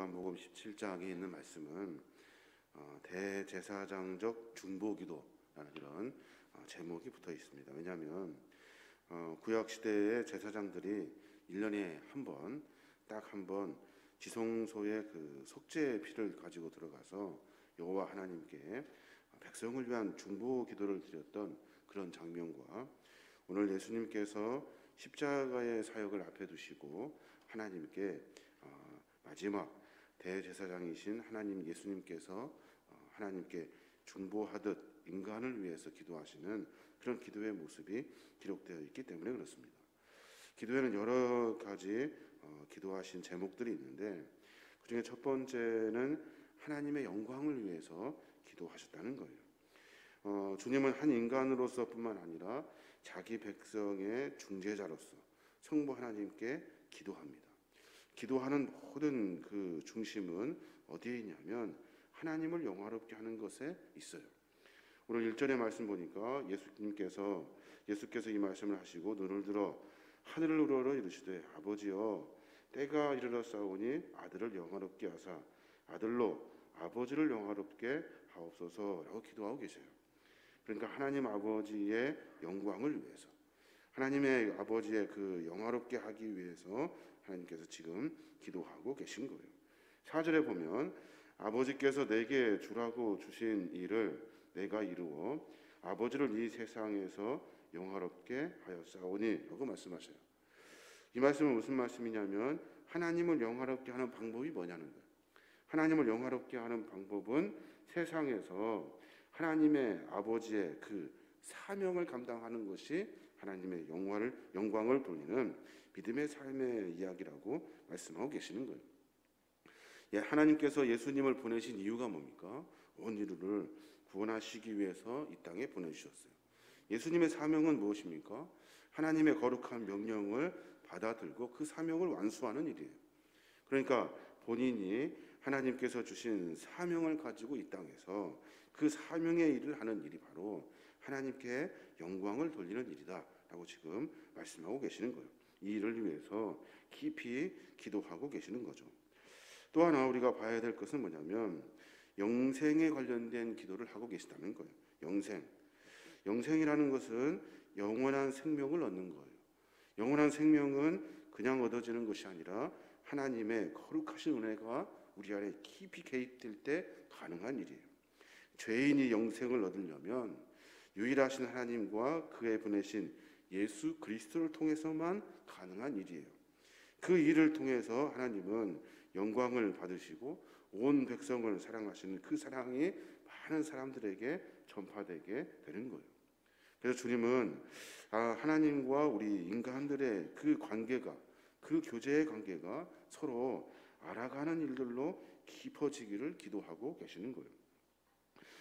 요한복음 17장에 있는 말씀은 대제사장적 중보기도라는 이런 제목이 붙어 있습니다. 왜냐하면 구약 시대의 제사장들이 1년에 딱 한 번 지성소의 그 속죄의 피를 가지고 들어가서 여호와 하나님께 백성을 위한 중보 기도를 드렸던 그런 장면과 오늘 예수님께서 십자가의 사역을 앞에 두시고 하나님께 마지막 대제사장이신 하나님 예수님께서 하나님께 중보하듯 인간을 위해서 기도하시는 그런 기도의 모습이 기록되어 있기 때문에 그렇습니다. 기도에는 여러 가지 기도하신 제목들이 있는데 그중에 첫 번째는 하나님의 영광을 위해서 기도하셨다는 거예요. 주님은 한 인간으로서 뿐만 아니라 자기 백성의 중재자로서 성부 하나님께 기도합니다. 기도하는 모든 그 중심은 어디에 있냐면 하나님을 영화롭게 하는 것에 있어요. 오늘 1절의 말씀 보니까 예수께서 이 말씀을 하시고 눈을 들어 하늘을 우러러 이르시되 아버지여 때가 이르렀사오니 아들을 영화롭게 하사 아들로 아버지를 영화롭게 하옵소서라고 기도하고 계셔요. 그러니까 하나님 아버지의 영광을 위해서 하나님의 아버지의 그 영화롭게 하기 위해서 하나님께서 지금 기도하고 계신 거예요. 4절에 보면 아버지께서 내게 주라고 주신 일을 내가 이루어 아버지를 이 세상에서 영화롭게 하였사오니 라고 말씀하셔요. 이 말씀은 무슨 말씀이냐면 하나님을 영화롭게 하는 방법이 뭐냐는 거예요. 하나님을 영화롭게 하는 방법은 세상에서 하나님의 아버지의 그 사명을 감당하는 것이 하나님의 영광을 돌리는 믿음의 삶의 이야기라고 말씀하고 계시는 거예요. 하나님께서 예수님을 보내신 이유가 뭡니까? 온 인류를 구원하시기 위해서 이 땅에 보내주셨어요. 예수님의 사명은 무엇입니까? 하나님의 거룩한 명령을 받아들고 그 사명을 완수하는 일이에요. 그러니까 본인이 하나님께서 주신 사명을 가지고 이 땅에서 그 사명의 일을 하는 일이 바로 하나님께 영광을 돌리는 일이다 라고 지금 말씀하고 계시는 거예요. 이 일을 위해서 깊이 기도하고 계시는 거죠. 또 하나 우리가 봐야 될 것은 뭐냐면 영생에 관련된 기도를 하고 계시다는 거예요. 영생이라는 것은 영원한 생명을 얻는 거예요. 영원한 생명은 그냥 얻어지는 것이 아니라 하나님의 거룩하신 은혜가 우리 안에 깊이 개입될 때 가능한 일이에요. 죄인이 영생을 얻으려면 유일하신 하나님과 그의 보내신 예수 그리스도를 통해서만 가능한 일이에요. 그 일을 통해서 하나님은 영광을 받으시고 온 백성을 사랑하시는 그 사랑이 많은 사람들에게 전파되게 되는 거예요. 그래서 주님은 하나님과 우리 인간들의 그 관계가, 그 교제의 관계가 서로 알아가는 일들로 깊어지기를 기도하고 계시는 거예요.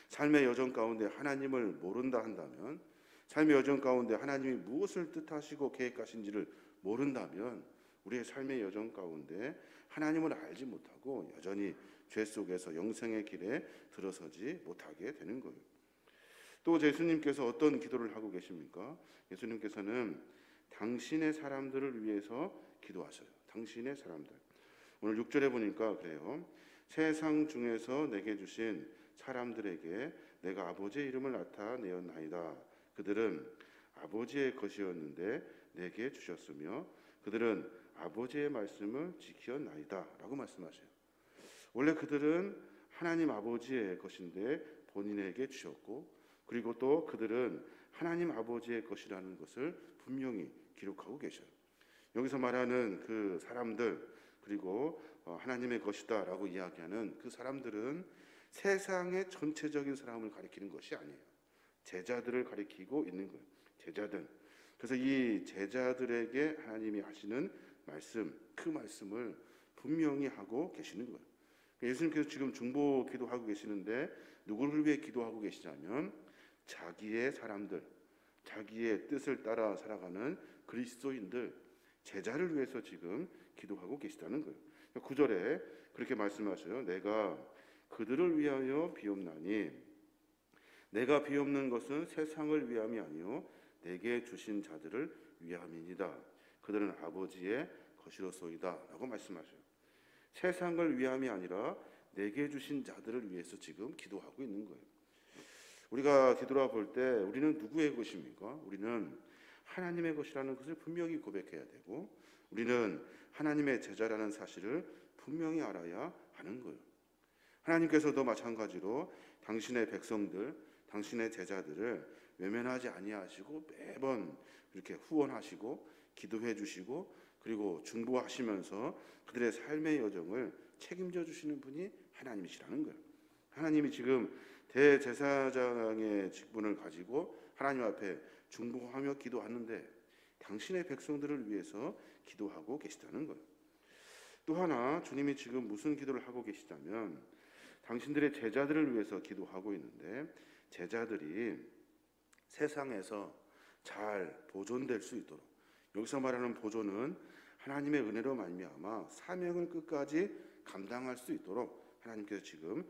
삶의 여정 가운데 하나님을 모른다 한다면, 삶의 여정 가운데 하나님이 무엇을 뜻하시고 계획하신지를 모른다면 우리의 삶의 여정 가운데 하나님을 알지 못하고 여전히 죄 속에서 영생의 길에 들어서지 못하게 되는 거예요. 또 예수님께서 어떤 기도를 하고 계십니까? 예수님께서는 당신의 사람들을 위해서 기도하셔요. 당신의 사람들. 오늘 6절에 보니까 그래요. 세상 중에서 내게 주신 사람들에게 내가 아버지의 이름을 나타내었나이다. 그들은 아버지의 것이었는데 내게 주셨으며 그들은 아버지의 말씀을 지켰나이다 라고 말씀하셔요. 원래 그들은 하나님 아버지의 것인데 본인에게 주셨고 그리고 또 그들은 하나님 아버지의 것이라는 것을 분명히 기록하고 계셔요. 여기서 말하는 그 사람들 그리고 하나님의 것이다 라고 이야기하는 그 사람들은 세상의 전체적인 사람을 가리키는 것이 아니에요. 제자들을 가리키고 있는 거예요. 제자들. 그래서 이 제자들에게 하나님이 하시는 말씀, 그 말씀을 분명히 하고 계시는 거예요. 예수님께서 지금 중보 기도하고 계시는데 누구를 위해 기도하고 계시냐면 자기의 사람들, 자기의 뜻을 따라 살아가는 그리스도인들, 제자를 위해서 지금 기도하고 계시다는 거예요. 9절에 그렇게 말씀하셔요. 내가 그들을 위하여 비옵나니 내가 비옵는 것은 세상을 위함이 아니요 내게 주신 자들을 위함이니이다. 그들은 아버지의 것이로소이다 라고 말씀하셔요. 세상을 위함이 아니라 내게 주신 자들을 위해서 지금 기도하고 있는 거예요. 우리가 뒤돌아볼 때 우리는 누구의 것입니까? 우리는 하나님의 것이라는 것을 분명히 고백해야 되고, 우리는 하나님의 제자라는 사실을 분명히 알아야 하는 거예요. 하나님께서도 마찬가지로 당신의 백성들, 당신의 제자들을 외면하지 아니하시고 매번 이렇게 후원하시고 기도해 주시고, 그리고 중보하시면서 그들의 삶의 여정을 책임져 주시는 분이 하나님이시라는 거예요. 하나님이 지금 대제사장의 직분을 가지고 하나님 앞에 중보하며 기도하는데 당신의 백성들을 위해서 기도하고 계시다는 거예요. 또 하나, 주님이 지금 무슨 기도를 하고 계시다면 당신들의 제자들을 위해서 기도하고 있는데, 제자들이 세상에서 잘 보존될 수 있도록, 여기서 말하는 보존은 하나님의 은혜로 말미암아 사명을 끝까지 감당할 수 있도록 하나님께서 지금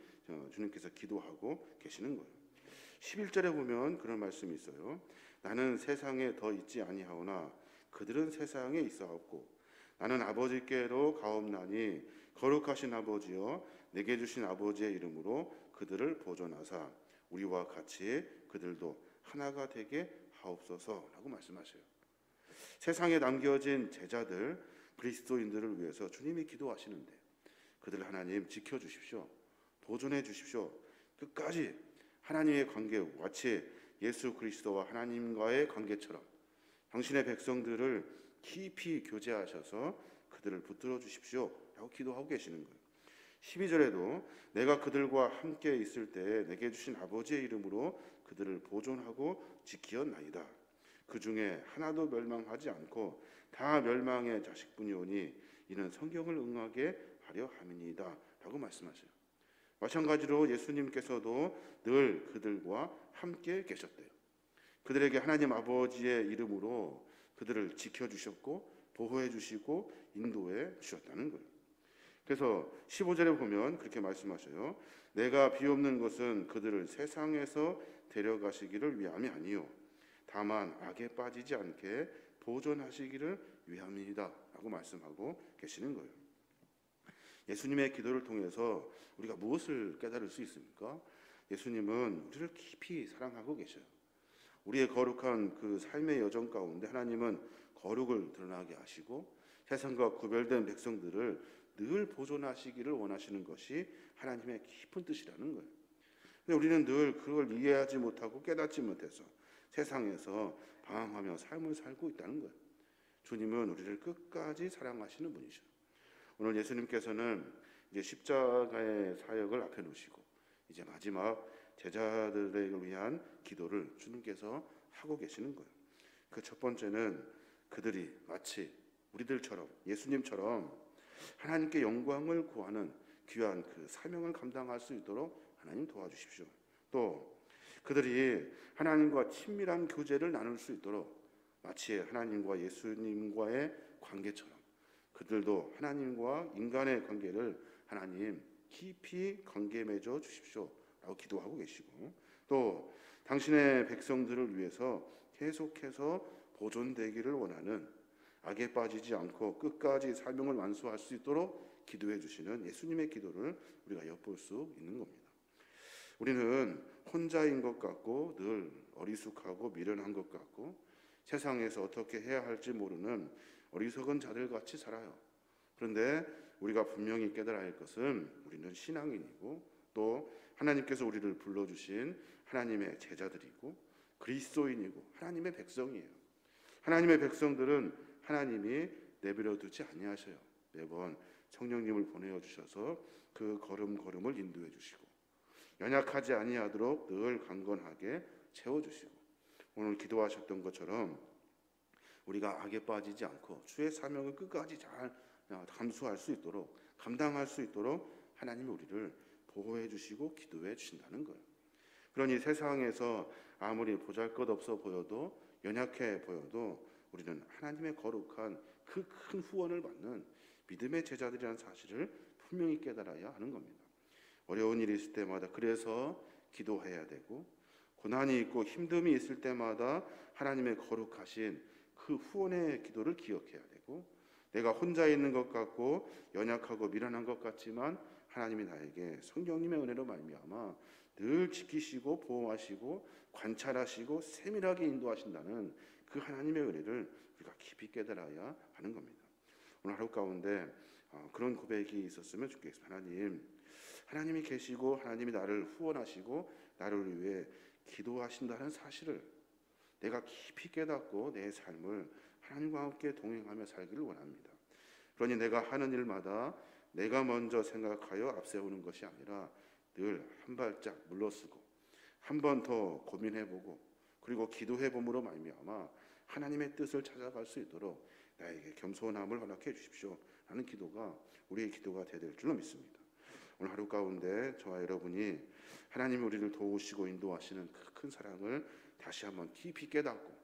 주님께서 기도하고 계시는 거예요. 11절에 보면 그런 말씀이 있어요. 나는 세상에 더 있지 아니하오나 그들은 세상에 있사옵고 나는 아버지께로 가옵나니 거룩하신 아버지여 내게 주신 아버지의 이름으로 그들을 보존하사 우리와 같이 그들도 하나가 되게 하옵소서라고 말씀하셔요. 세상에 남겨진 제자들, 그리스도인들을 위해서 주님이 기도하시는데 그들 하나님 지켜주십시오. 보존해 주십시오. 끝까지 하나님의 관계, 마치 예수 그리스도와 하나님과의 관계처럼 당신의 백성들을 깊이 교제하셔서 그들을 붙들어 주십시오 라고 기도하고 계시는 거예요. 12절에도 내가 그들과 함께 있을 때에 내게 주신 아버지의 이름으로 그들을 보존하고 지키었나이다. 그 중에 하나도 멸망하지 않고 다 멸망의 자식뿐이오니 이는 성경을 응하게 하려 함이니이다 라고 말씀하셔요. 마찬가지로 예수님께서도 늘 그들과 함께 계셨대요. 그들에게 하나님 아버지의 이름으로 그들을 지켜주셨고 보호해 주시고 인도해 주셨다는 거예요. 그래서 15절에 보면 그렇게 말씀하셔요. 내가 비옵는 것은 그들을 세상에서 데려가시기를 위함이 아니요 다만 악에 빠지지 않게 보존하시기를 위함이다 라고 말씀하고 계시는 거예요. 예수님의 기도를 통해서 우리가 무엇을 깨달을 수 있습니까? 예수님은 우리를 깊이 사랑하고 계셔요. 우리의 거룩한 그 삶의 여정 가운데 하나님은 거룩을 드러나게 하시고 세상과 구별된 백성들을 늘 보존하시기를 원하시는 것이 하나님의 깊은 뜻이라는 거예요. 근데 우리는 늘 그걸 이해하지 못하고 깨닫지 못해서 세상에서 방황하며 삶을 살고 있다는 거예요. 주님은 우리를 끝까지 사랑하시는 분이셔. 오늘 예수님께서는 이제 십자가의 사역을 앞에 놓으시고 이제 마지막 제자들을 위한 기도를 주님께서 하고 계시는 거예요. 그 첫 번째는 그들이 마치 우리들처럼 예수님처럼 하나님께 영광을 구하는 귀한 그 사명을 감당할 수 있도록 하나님 도와주십시오. 또 그들이 하나님과 친밀한 교제를 나눌 수 있도록 마치 하나님과 예수님과의 관계처럼 그들도 하나님과 인간의 관계를 하나님 깊이 관계 맺어 주십시오 라고 기도하고 계시고, 또 당신의 백성들을 위해서 계속해서 보존되기를 원하는 악에 빠지지 않고 끝까지 사명을 완수할 수 있도록 기도해 주시는 예수님의 기도를 우리가 엿볼 수 있는 겁니다. 우리는 혼자인 것 같고 늘 어리숙하고 미련한 것 같고 세상에서 어떻게 해야 할지 모르는 어리석은 자들 같이 살아요. 그런데 우리가 분명히 깨달아야 할 것은 우리는 신앙인이고 또 하나님께서 우리를 불러주신 하나님의 제자들이고 그리스도인이고 하나님의 백성이에요. 하나님의 백성들은 하나님이 내버려 두지 아니하셔요. 매번 성령님을 보내어 주셔서 그 걸음걸음을 인도해 주시고 연약하지 아니하도록 늘 강건하게 채워주시고, 오늘 기도하셨던 것처럼 우리가 악에 빠지지 않고 주의 사명을 끝까지 잘 감수할 수 있도록 감당할 수 있도록 하나님이 우리를 보호해 주시고 기도해 주신다는 거예요. 그러니 세상에서 아무리 보잘것없어 보여도 연약해 보여도 우리는 하나님의 거룩한 그 큰 후원을 받는 믿음의 제자들이라는 사실을 분명히 깨달아야 하는 겁니다. 어려운 일이 있을 때마다 그래서 기도해야 되고, 고난이 있고 힘듦이 있을 때마다 하나님의 거룩하신 그 후원의 기도를 기억해야 되고, 내가 혼자 있는 것 같고 연약하고 미련한 것 같지만 하나님이 나에게 성령님의 은혜로 말미암아 늘 지키시고 보호하시고 관찰하시고 세밀하게 인도하신다는 그 하나님의 은혜를 우리가 깊이 깨달아야 하는 겁니다. 오늘 하루 가운데 그런 고백이 있었으면 좋겠습니다. 하나님이 계시고 하나님이 나를 후원하시고 나를 위해 기도하신다는 사실을 내가 깊이 깨닫고 내 삶을 하나님과 함께 동행하며 살기를 원합니다. 그러니 내가 하는 일마다 내가 먼저 생각하여 앞세우는 것이 아니라 늘 한 발짝 물러서고 한 번 더 고민해보고 그리고 기도해봄으로 말미암아 하나님의 뜻을 찾아갈 수 있도록 나에게 겸손함을 허락해 주십시오 하는 기도가 우리의 기도가 되어야 될 줄로 믿습니다. 오늘 하루 가운데 저와 여러분이 하나님이 우리를 도우시고 인도하시는 그 큰 사랑을 다시 한번 깊이 깨닫고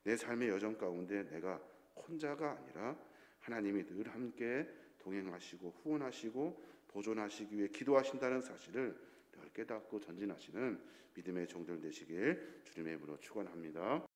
내 삶의 여정 가운데 내가 혼자가 아니라 하나님이 늘 함께 동행하시고 후원하시고 보존하시기 위해 기도하신다는 사실을 늘 깨닫고 전진하시는 믿음의 종들 되시길 주님의 이름으로 축원합니다.